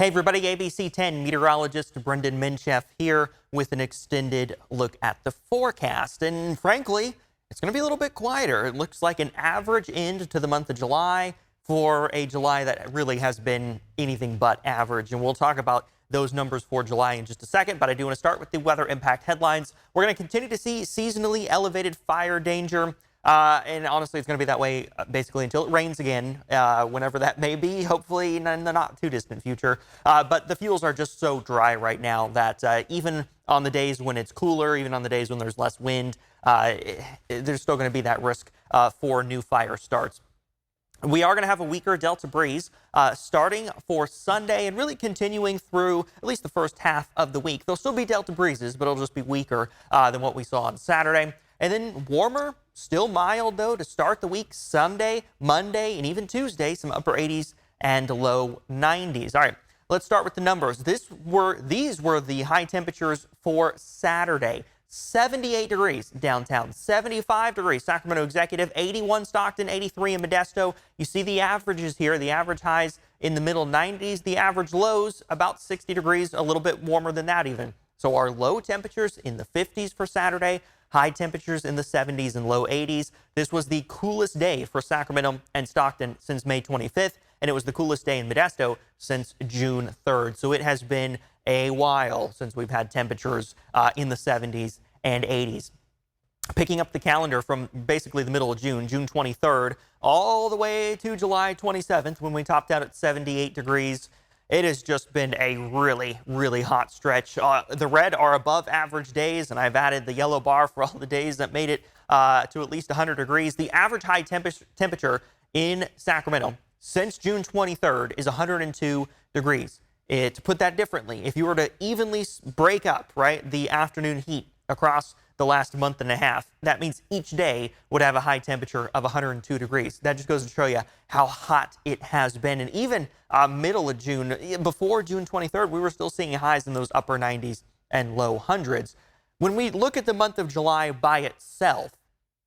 Hey everybody, ABC 10 meteorologist Brendan Minchef here with an extended look at the forecast. And frankly, it's going to be a little bit quieter. It looks like an average end to the month of July for a July that really has been anything but average. And we'll talk about those numbers for July in just a second, but I do want to start with the weather impact headlines. We're going to continue to see seasonally elevated fire danger. And honestly, it's going to be that way basically until it rains again, whenever that may be, hopefully in the not too distant future. But the fuels are just so dry right now that even on the days when it's cooler, even on the days when there's less wind, there's still going to be that risk for new fire starts. We are going to have a weaker Delta breeze starting for Sunday and really continuing through at least the first half of the week. There'll still be Delta breezes, but it'll just be weaker than what we saw on Saturday. And then warmer, still mild though, to start the week Sunday, Monday, and even Tuesday, some upper 80s and low 90s. All right, let's start with the numbers. These were the high temperatures for Saturday. 78 degrees downtown, 75 degrees Sacramento Executive, 81 Stockton, 83 in Modesto. You see the averages here, the average highs in the middle 90s, the average lows about 60 degrees, a little bit warmer than that even. So our low temperatures in the 50s for Saturday, high temperatures in the 70s and low 80s. This was the coolest day for Sacramento and Stockton since May 25th, and it was the coolest day in Modesto since June 3rd. So it has been a while since we've had temperatures in the 70s and 80s. Picking up the calendar from basically the middle of June, June 23rd, all the way to July 27th when we topped out at 78 degrees. It has just been a really, really hot stretch. The red are above average days, and I've added the yellow bar for all the days that made it to at least 100 degrees. The average high temperature in Sacramento since June 23rd is 102 degrees. To put that differently, if you were to evenly break up, right, the afternoon heat across the last month and a half, that means each day would have a high temperature of 102 degrees. That just goes to show you how hot it has been. And even middle of June, before June 23rd, we were still seeing highs in those upper 90s and low hundreds. When we look at the month of July by itself,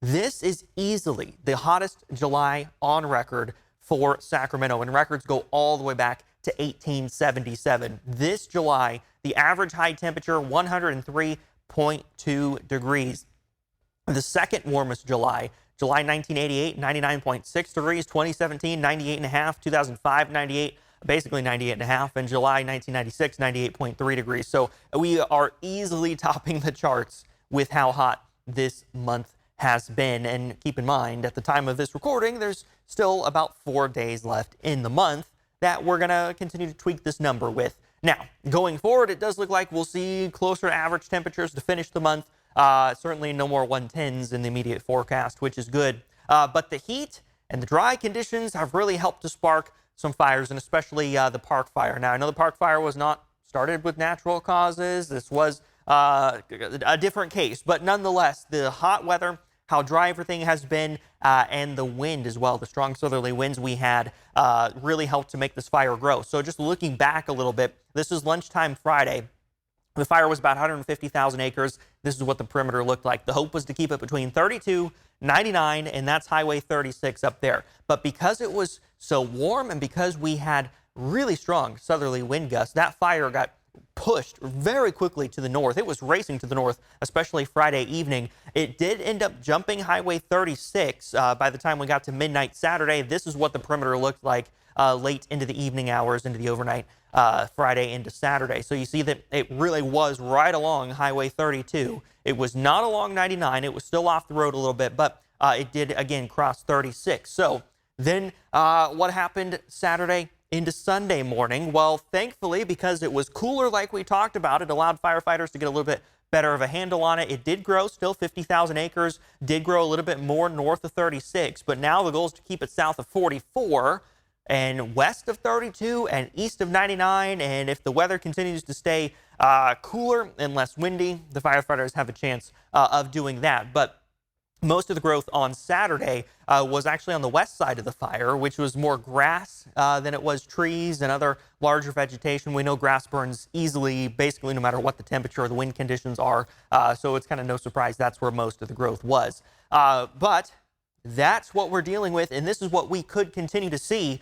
this is easily the hottest July on record for Sacramento, and records go all the way back to 1877. This July, the average high temperature, 103.2 degrees. The second warmest July, July 1988, 99.6 degrees, 2017, 98.5, 2005, 98, basically 98.5, and July 1996, 98.3 degrees. So we are easily topping the charts with how hot this month has been. And keep in mind, at the time of this recording, there's still about 4 days left in the month that we're going to continue to tweak this number with. Now, going forward, it does look like we'll see closer to average temperatures to finish the month. Certainly no more 110s in the immediate forecast, which is good. But the heat and the dry conditions have really helped to spark some fires, and especially the park fire. Now, I know the park fire was not started with natural causes. This was a different case. But nonetheless, the hot weather, how dry everything has been, and the wind as well. The strong southerly winds we had really helped to make this fire grow. So just looking back a little bit, this is lunchtime Friday. The fire was about 150,000 acres. This is what the perimeter looked like. The hope was to keep it between 32, 99, and that's Highway 36 up there. But because it was so warm and because we had really strong southerly wind gusts, that fire got pushed very quickly to the north. It was racing to the north, especially Friday evening. It did end up jumping Highway 36 by the time we got to midnight Saturday. This is what the perimeter looked like late into the evening hours, into the overnight Friday into Saturday. So you see that it really was right along Highway 32. It was not along 99. It was still off the road a little bit, but it did again cross 36. So then what happened Saturday into Sunday morning? Well, thankfully, because it was cooler like we talked about, it allowed firefighters to get a little bit better of a handle on it. It did grow, still 50,000 acres, did grow a little bit more north of 36, but now the goal is to keep it south of 44 and west of 32 and east of 99. And if the weather continues to stay cooler and less windy, the firefighters have a chance of doing that. But most of the growth on Saturday was actually on the west side of the fire, which was more grass than it was trees and other larger vegetation. We know grass burns easily, basically no matter what the temperature or the wind conditions are. So it's kind of no surprise that's where most of the growth was. But That's what we're dealing with, and this is what we could continue to see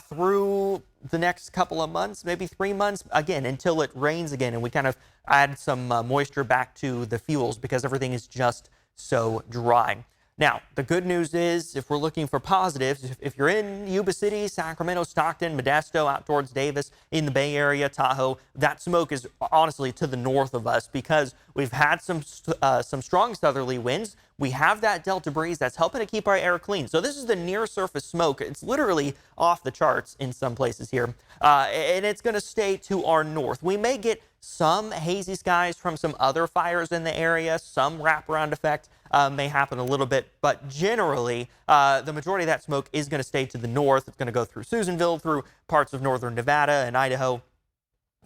through the next couple of months, maybe 3 months, again, until it rains again and we kind of add some moisture back to the fuels because everything is just so dry. Now, the good news is, if we're looking for positives, if you're in Yuba City, Sacramento, Stockton, Modesto, out towards Davis, in the Bay Area, Tahoe, that smoke is honestly to the north of us because we've had some strong southerly winds. We have that delta breeze that's helping to keep our air clean. So this is the near surface smoke. It's literally off the charts in some places here. And it's going to stay to our north. We may get some hazy skies from some other fires in the area. Some wraparound effect may happen a little bit. But generally, the majority of that smoke is going to stay to the north. It's going to go through Susanville, through parts of northern Nevada and Idaho,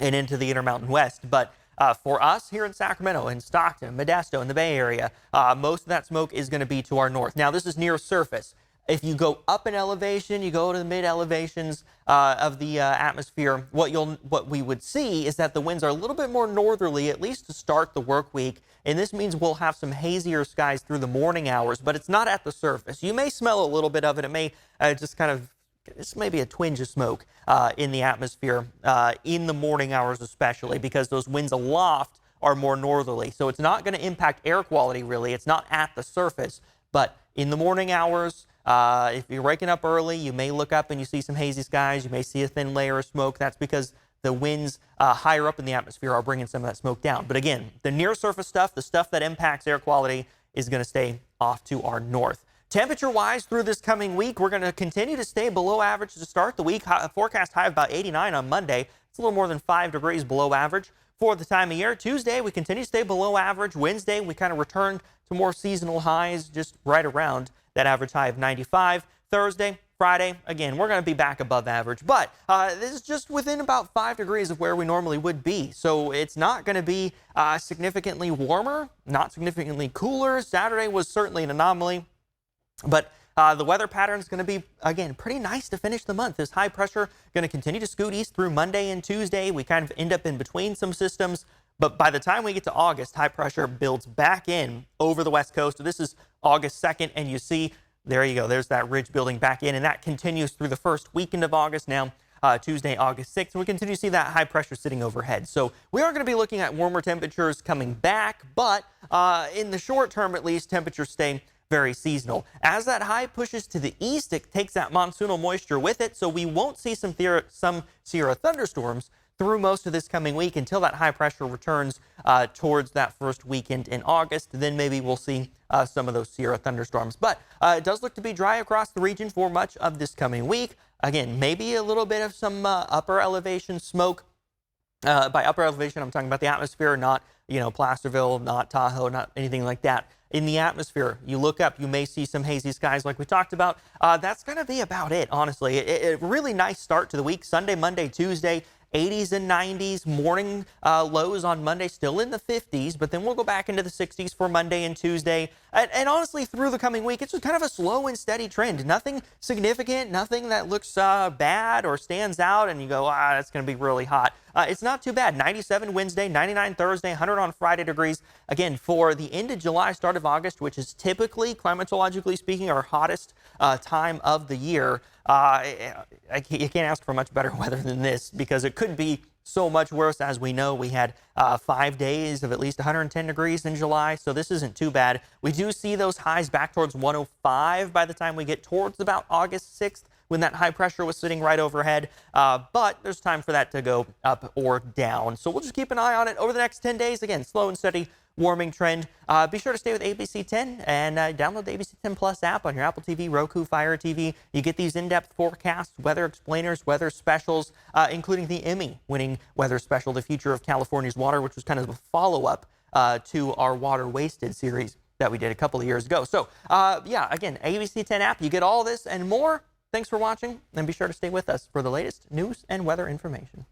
and into the Intermountain West. But for us here in Sacramento, in Stockton, Modesto, in the Bay Area, most of that smoke is going to be to our north. Now, this is near surface. If you go up in elevation, you go to the mid elevations of the atmosphere, what we would see is that the winds are a little bit more northerly, at least to start the work week. And this means we'll have some hazier skies through the morning hours, but it's not at the surface. You may smell a little bit of it. It may just kind of, this may be a twinge of smoke in the atmosphere in the morning hours especially, because those winds aloft are more northerly. So it's not going to impact air quality really. It's not at the surface, but in the morning hours, if you're waking up early, you may look up and you see some hazy skies. You may see a thin layer of smoke. That's because the winds higher up in the atmosphere are bringing some of that smoke down. But again, the near surface stuff, the stuff that impacts air quality, is going to stay off to our north. Temperature-wise, through this coming week, we're going to continue to stay below average to start the week. Forecast high of about 89 on Monday. It's a little more than 5 degrees below average for the time of year. Tuesday, we continue to stay below average. Wednesday, we kind of return to more seasonal highs, just right around that average high of 95. Thursday, Friday, again, we're going to be back above average, but this is just within about 5 degrees of where we normally would be. So it's not going to be significantly warmer, not significantly cooler. Saturday was certainly an anomaly, but the weather pattern is going to be, again, pretty nice to finish the month. This high pressure going to continue to scoot east through Monday and Tuesday. We kind of end up in between some systems. But by the time we get to August, high pressure builds back in over the west coast. So this is August 2nd, and you see, there you go, there's that ridge building back in, and that continues through the first weekend of August now, Tuesday, August 6th. And we continue to see that high pressure sitting overhead. So we are going to be looking at warmer temperatures coming back, but in the short term at least, temperatures stay very seasonal. As that high pushes to the east, it takes that monsoonal moisture with it, so we won't see some Sierra thunderstorms through most of this coming week until that high pressure returns towards that first weekend in August. Then maybe we'll see some of those Sierra thunderstorms. But it does look to be dry across the region for much of this coming week. Again, maybe a little bit of some upper elevation smoke. By upper elevation, I'm talking about the atmosphere, not, Placerville, not Tahoe, not anything like that. In the atmosphere, you look up, you may see some hazy skies like we talked about. That's going to be about it, honestly. A really nice start to the week. Sunday, Monday, Tuesday, 80s and 90s, morning lows on Monday, still in the 50s, but then we'll go back into the 60s for Monday and Tuesday. And honestly, through the coming week, it's just kind of a slow and steady trend. Nothing significant, nothing that looks bad or stands out and you go, that's going to be really hot. It's not too bad. 97 Wednesday, 99 Thursday, 100 on Friday degrees. Again, for the end of July, start of August, which is typically, climatologically speaking, our hottest time of the year. You can't ask for much better weather than this because it could be so much worse. As we know, we had 5 days of at least 110 degrees in July, so this isn't too bad. We do see those highs back towards 105 by the time we get towards about August 6th, when that high pressure was sitting right overhead. But there's time for that to go up or down. So we'll just keep an eye on it over the next 10 days. Again, slow and steady warming trend. Be sure to stay with ABC 10 and download the ABC 10 Plus app on your Apple TV, Roku, Fire TV. You get these in-depth forecasts, weather explainers, weather specials, including the Emmy-winning weather special, The Future of California's Water, which was kind of a follow-up to our Water Wasted series that we did a couple of years ago. So, yeah, again, ABC 10 app, you get all this and more. Thanks for watching, and be sure to stay with us for the latest news and weather information.